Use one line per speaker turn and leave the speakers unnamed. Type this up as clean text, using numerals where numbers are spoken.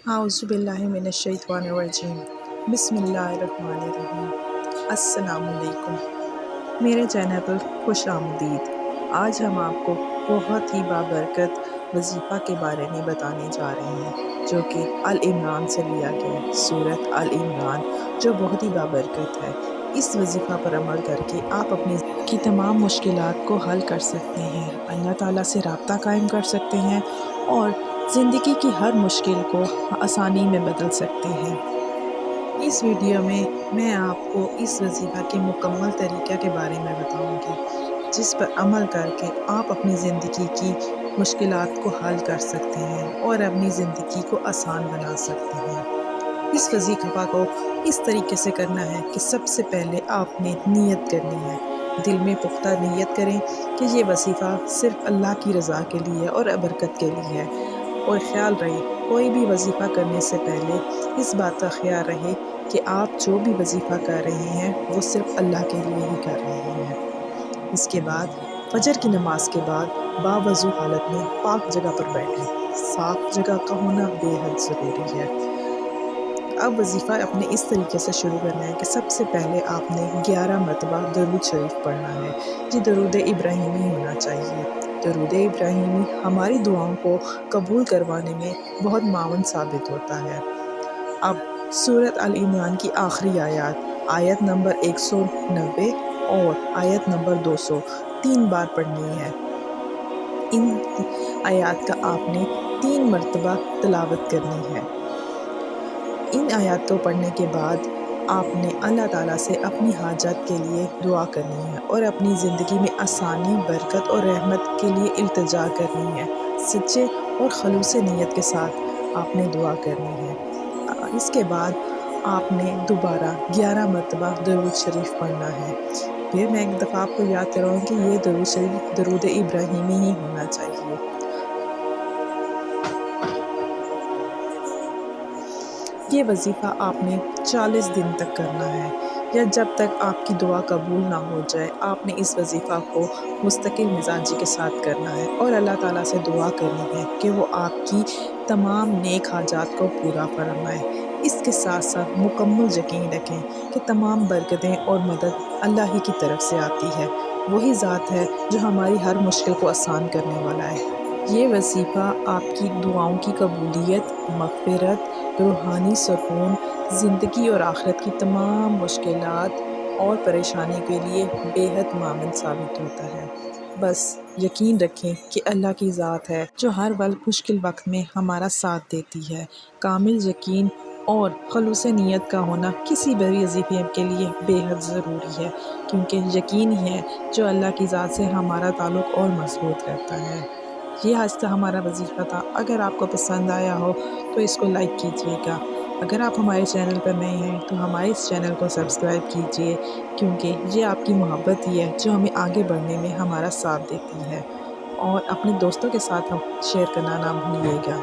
اعوذ باللہ من الشیطان الرجیم بسم اللہ الرحمن الرحیم۔ السلام علیکم، میرے چینل پر خوش آمدید۔ آج ہم آپ کو بہت ہی بابرکت وظیفہ کے بارے میں بتانے جا رہے ہیں، جو کہ آل عمران سے لیا گیا ہے، سورۃ آل عمران، جو بہت ہی بابرکت ہے۔ اس وظیفہ پر عمل کر کے آپ اپنی کی تمام مشکلات کو حل کر سکتے ہیں، اللہ تعالیٰ سے رابطہ قائم کر سکتے ہیں اور زندگی کی ہر مشکل کو آسانی میں بدل سکتے ہیں۔ اس ویڈیو میں آپ کو اس وظیفہ کے مکمل طریقہ کے بارے میں بتاؤں گی، جس پر عمل کر کے آپ اپنی زندگی کی مشکلات کو حل کر سکتے ہیں اور اپنی زندگی کو آسان بنا سکتے ہیں۔ اس وظیفہ کو اس طریقے سے کرنا ہے کہ سب سے پہلے آپ نے نیت کرنی ہے۔ دل میں پختہ نیت کریں کہ یہ وظیفہ صرف اللہ کی رضا کے لیے اور برکت کے لیے ہے، اور خیال رہے کوئی بھی وظیفہ کرنے سے پہلے اس بات کا خیال رہے کہ آپ جو بھی وظیفہ کر رہے ہیں وہ صرف اللہ کے لیے ہی کر رہے ہیں۔ اس کے بعد فجر کی نماز کے بعد باوضو حالت میں پاک جگہ پر بیٹھیں۔ صاف جگہ کا ہونا بے حد ضروری ہے۔ اب وظیفہ اپنے اس طریقے سے شروع کرنا ہے کہ سب سے پہلے آپ نے 11 مرتبہ درود شریف پڑھنا ہے۔ یہ درود ابراہیمی ہونا چاہیے۔ درود ابراہیمی ہماری دعاؤں کو قبول کروانے میں بہت معاون ثابت ہوتا ہے۔ اب سورۃ آل عمران کی آخری آیت نمبر 190 اور آیت نمبر 200 3 بار پڑھنی ہے۔ ان آیات کا آپ نے 3 مرتبہ تلاوت کرنی ہے۔ ان آیات کو پڑھنے کے بعد آپ نے اللہ تعالیٰ سے اپنی حاجت کے لیے دعا کرنی ہے اور اپنی زندگی میں آسانی، برکت اور رحمت کے لیے التجا کرنی ہے۔ سچے اور خلوص نیت کے ساتھ آپ نے دعا کرنی ہے۔ اس کے بعد آپ نے دوبارہ 11 مرتبہ درود شریف پڑھنا ہے۔ پھر میں ایک دفعہ آپ کو یاد کراؤں کہ یہ درود شریف درود ابراہیمی ہی ہونا چاہیے۔ یہ وظیفہ آپ نے 40 دن تک کرنا ہے، یا جب تک آپ کی دعا قبول نہ ہو جائے۔ آپ نے اس وظیفہ کو مستقل مزاجی کے ساتھ کرنا ہے اور اللہ تعالیٰ سے دعا کرنی ہے کہ وہ آپ کی تمام نیک حاجات کو پورا فرمائے۔ اس کے ساتھ ساتھ مکمل یقین رکھیں کہ تمام برکتیں اور مدد اللہ ہی کی طرف سے آتی ہے۔ وہی ذات ہے جو ہماری ہر مشکل کو آسان کرنے والا ہے۔ یہ وظیفہ آپ کی دعاؤں کی قبولیت، مغفرت، روحانی سکون، زندگی اور آخرت کی تمام مشکلات اور پریشانی کے لیے بے حد معاون ثابت ہوتا ہے۔ بس یقین رکھیں کہ اللہ کی ذات ہے جو ہر مشکل وقت میں ہمارا ساتھ دیتی ہے۔ کامل یقین اور خلوص نیت کا ہونا کسی بھی وظیفے کے لیے بے حد ضروری ہے، کیونکہ یقین ہی ہے جو اللہ کی ذات سے ہمارا تعلق اور مضبوط کرتا ہے۔ یہ آج کا ہمارا وظیفہ تھا۔ اگر آپ کو پسند آیا ہو تو اس کو لائک کیجیے گا۔ اگر آپ ہمارے چینل پر نئے ہیں تو ہمارے اس چینل کو سبسکرائب کیجیے، کیونکہ یہ آپ کی محبت ہی ہے جو ہمیں آگے بڑھنے میں ہمارا ساتھ دیتی ہے۔ اور اپنے دوستوں کے ساتھ شیئر کرنا نہ بھولیے گا۔